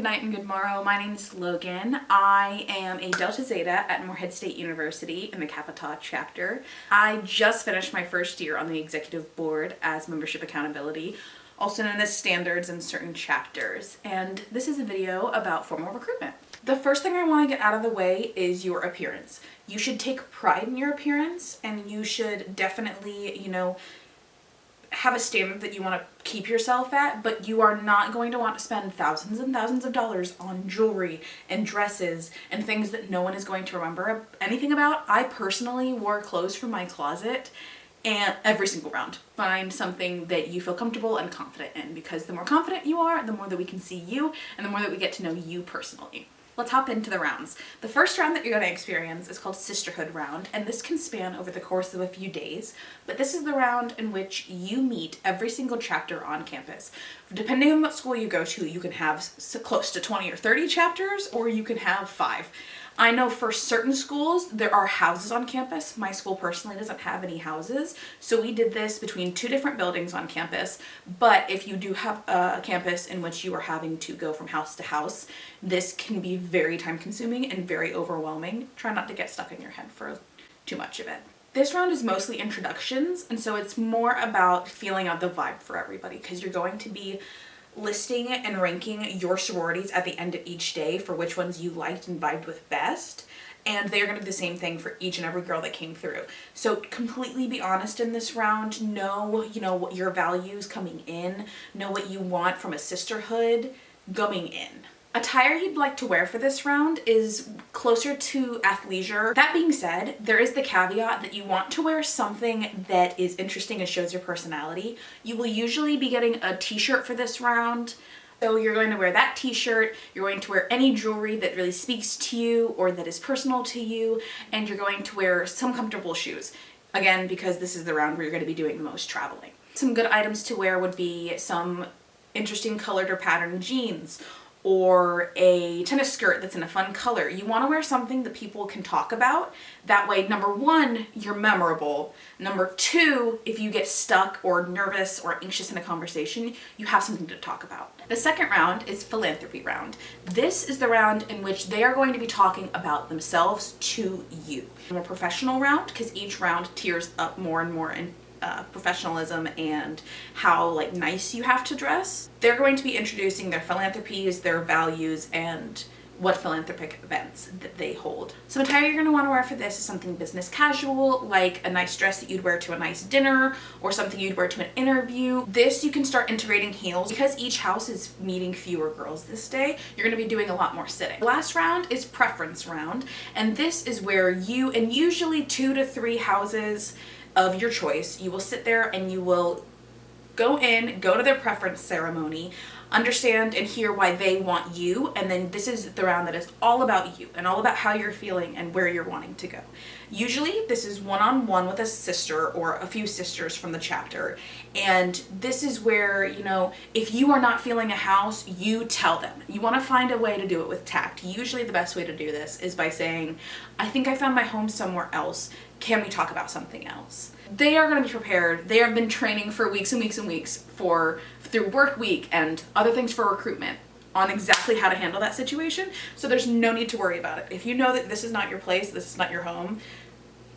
night and good morrow. My name is Logan. I am a Delta Zeta at Morehead State University in the Kappa Tau chapter. I just finished my first year on the executive board as membership accountability, also known as standards in certain chapters. And this is a video about formal recruitment. The first thing I want to get out of the way is your appearance. You should take pride in your appearance, and you should definitely, have a standard that you want to keep yourself at, but you are not going to want to spend thousands and thousands of dollars on jewelry and dresses and things that no one is going to remember anything about. I personally wore clothes from my closet and every single round. Find something that you feel comfortable and confident in, because the more confident you are, the more that we can see you and the more that we get to know you personally. Let's hop into the rounds. The first round that you're going to experience is called Sisterhood Round, and this can span over the course of a few days, but this is the round in which you meet every single chapter on campus. Depending on what school you go to, you can have close to 20 or 30 chapters, or you can have 5. I know for certain schools there are houses on campus. My school personally doesn't have any houses, so we did this between 2 different buildings on campus. But if you do have a campus in which you are having to go from house to house, this can be very time consuming and very overwhelming. Try not to get stuck in your head for too much of it. This round is mostly introductions, and so it's more about feeling out the vibe for everybody, because you're going to be listing and ranking your sororities at the end of each day for which ones you liked and vibed with best, and they're going to do the same thing for each and every girl that came through. So completely be honest in this round. Know what your values coming in, know what you want from a sisterhood going in. Attire you'd like to wear for this round is closer to athleisure. That being said, there is the caveat that you want to wear something that is interesting and shows your personality. You will usually be getting a t-shirt for this round. So you're going to wear that t-shirt, you're going to wear any jewelry that really speaks to you or that is personal to you, and you're going to wear some comfortable shoes. Again, because this is the round where you're going to be doing the most traveling. Some good items to wear would be some interesting colored or patterned jeans, or a tennis skirt that's in a fun color. You want to wear something that people can talk about. That way, number 1, you're memorable. Number 2, if you get stuck or nervous or anxious in a conversation, you have something to talk about. The second round is philanthropy round. This is the round in which they are going to be talking about themselves to you. A more professional round, because each round tiers up more and more in professionalism and how nice you have to dress. They're going to be introducing their philanthropies, their values, and what philanthropic events that they hold. Some attire you're going to want to wear for this is something business casual, like a nice dress that you'd wear to a nice dinner or something you'd wear to an interview. This you can start integrating heels. Because each house is meeting fewer girls this day, you're going to be doing a lot more sitting. The last round is preference round, and this is where you, and usually 2 to 3 houses of your choice, you will sit there and you will go to their preference ceremony, understand and hear why they want you, and then this is the round that is all about you and all about how you're feeling and where you're wanting to go. Usually this is one-on-one with a sister or a few sisters from the chapter, and this is where, if you are not feeling a house, you tell them. You want to find a way to do it with tact. Usually the best way to do this is by saying, I think I found my home somewhere else. Can we talk about something else? They are going to be prepared. They have been training for weeks and weeks and weeks through work week and other things for recruitment on exactly how to handle that situation. So there's no need to worry about it. If you know that this is not your place, this is not your home,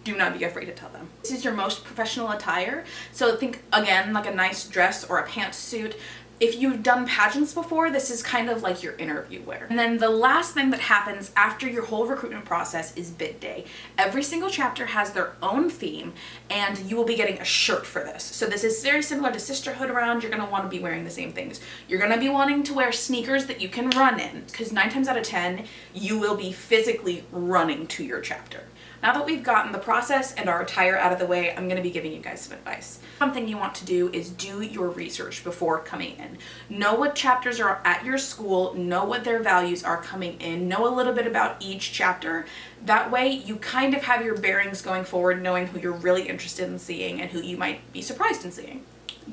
do not be afraid to tell them. This is your most professional attire. So think again, like a nice dress or a pantsuit. If you've done pageants before, this is kind of like your interview wear. And then the last thing that happens after your whole recruitment process is bid day. Every single chapter has their own theme, and you will be getting a shirt for this. So this is very similar to Sisterhood Round. You're going to want to be wearing the same things. You're going to be wanting to wear sneakers that you can run in, because 9 times out of 10, you will be physically running to your chapter. Now that we've gotten the process and our attire out of the way, I'm going to be giving you guys some advice. One thing you want to do is do your research before coming in. Know what chapters are at your school, know what their values are coming in, know a little bit about each chapter. That way you kind of have your bearings going forward, knowing who you're really interested in seeing and who you might be surprised in seeing.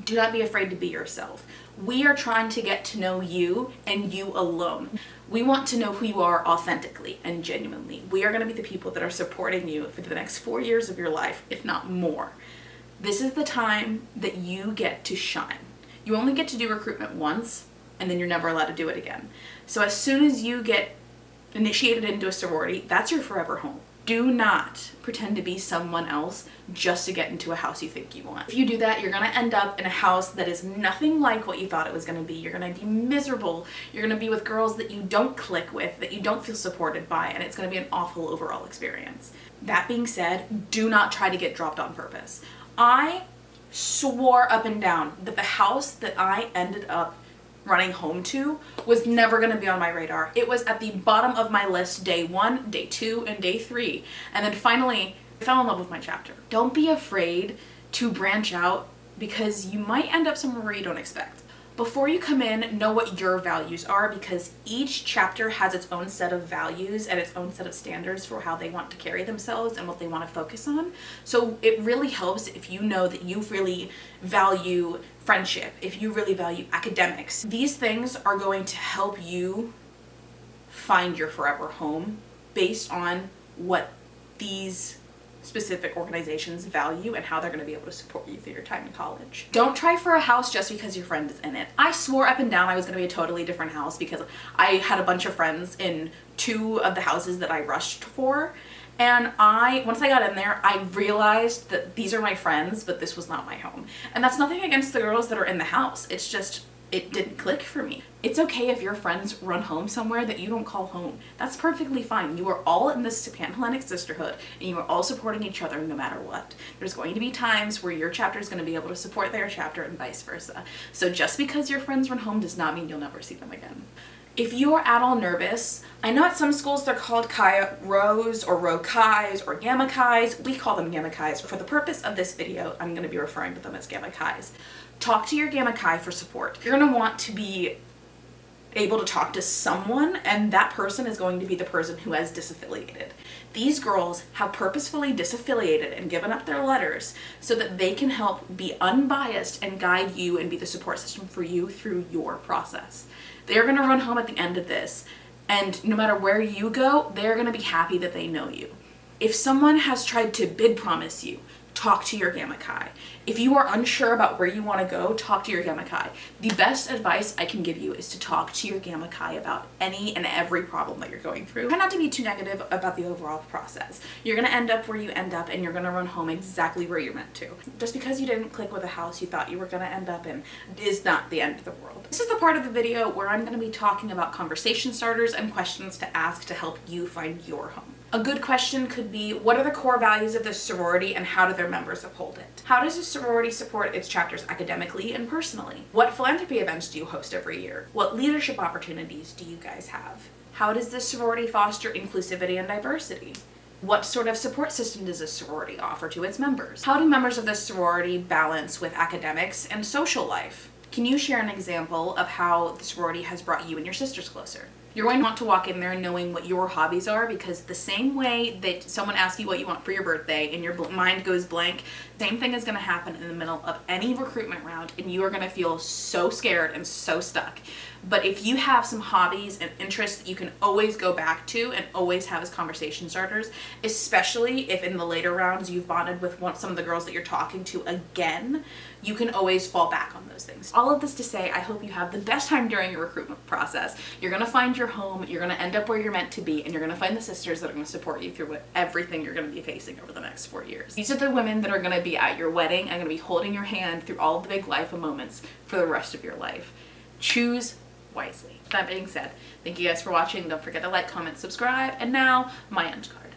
Do not be afraid to be yourself. We are trying to get to know you and you alone. We want to know who you are authentically and genuinely. We are going to be the people that are supporting you for the next 4 years of your life, if not more. This is the time that you get to shine. You only get to do recruitment once, and then you're never allowed to do it again. So as soon as you get initiated into a sorority, that's your forever home. Do not pretend to be someone else just to get into a house you think you want. If you do that, you're gonna end up in a house that is nothing like what you thought it was gonna be. You're gonna be miserable. You're gonna be with girls that you don't click with, that you don't feel supported by, and it's gonna be an awful overall experience. That being said, do not try to get dropped on purpose. I swore up and down that the house that I ended up running home to was never going to be on my radar. It was at the bottom of my list day 1, day 2, and day 3. And then finally, I fell in love with my chapter. Don't be afraid to branch out because you might end up somewhere where you don't expect. Before you come in, know what your values are, because each chapter has its own set of values and its own set of standards for how they want to carry themselves and what they want to focus on. So it really helps if you know that you really value friendship, if you really value academics. These things are going to help you find your forever home based on what these specific organizations value and how they're going to be able to support you through your time in college. Don't try for a house just because your friend is in it. I swore up and down I was going to be a totally different house because I had a bunch of friends in 2 of the houses that I rushed for. And once I got in there, I realized that these are my friends, but this was not my home. And that's nothing against the girls that are in the house. It's just, it didn't click for me. It's okay if your friends run home somewhere that you don't call home. That's perfectly fine. You are all in this Pan-Hellenic sisterhood, and you are all supporting each other no matter what. There's going to be times where your chapter is going to be able to support their chapter and vice versa. So just because your friends run home does not mean you'll never see them again. If you're at all nervous, I know at some schools they're called Chi Rhos or Rho Chis or Gamma Chis. We call them Gamma Chis. For the purpose of this video, I'm going to be referring to them as Gamma Chis. Talk to your Gamma Chi for support. You're going to want to be able to talk to someone, and that person is going to be the person who has disaffiliated. These girls have purposefully disaffiliated and given up their letters so that they can help be unbiased and guide you and be the support system for you through your process. They're going to run home at the end of this, and no matter where you go, they're going to be happy that they know you. If someone has tried to bid promise you, talk to your Gamma Chi. If you are unsure about where you want to go, talk to your Gamma Chi. The best advice I can give you is to talk to your Gamma Chi about any and every problem that you're going through. Try not to be too negative about the overall process. You're going to end up where you end up, and you're going to run home exactly where you're meant to. Just because you didn't click with a house you thought you were going to end up in is not the end of the world. This is the part of the video where I'm going to be talking about conversation starters and questions to ask to help you find your home. A good question could be, what are the core values of this sorority and how do their members uphold it? How does a sorority support its chapters academically and personally? What philanthropy events do you host every year? What leadership opportunities do you guys have? How does this sorority foster inclusivity and diversity? What sort of support system does this sorority offer to its members? How do members of this sorority balance with academics and social life? Can you share an example of how the sorority has brought you and your sisters closer? You're going to want to walk in there knowing what your hobbies are, because the same way that someone asks you what you want for your birthday and your mind goes blank, same thing is going to happen in the middle of any recruitment round, and you are going to feel so scared and so stuck. But if you have some hobbies and interests that you can always go back to and always have as conversation starters, especially if in the later rounds you've bonded with some of the girls that you're talking to again, you can always fall back on those things. All of this to say, I hope you have the best time during your recruitment process. You're going to find your home, you're going to end up where you're meant to be, and you're going to find the sisters that are going to support you through everything you're going to be facing over the next 4 years. These are the women that are going to be at your wedding and going to be holding your hand through all of the big life moments for the rest of your life. Choose wisely. That being said, thank you guys for watching. Don't forget to like, comment, subscribe, and now my end card.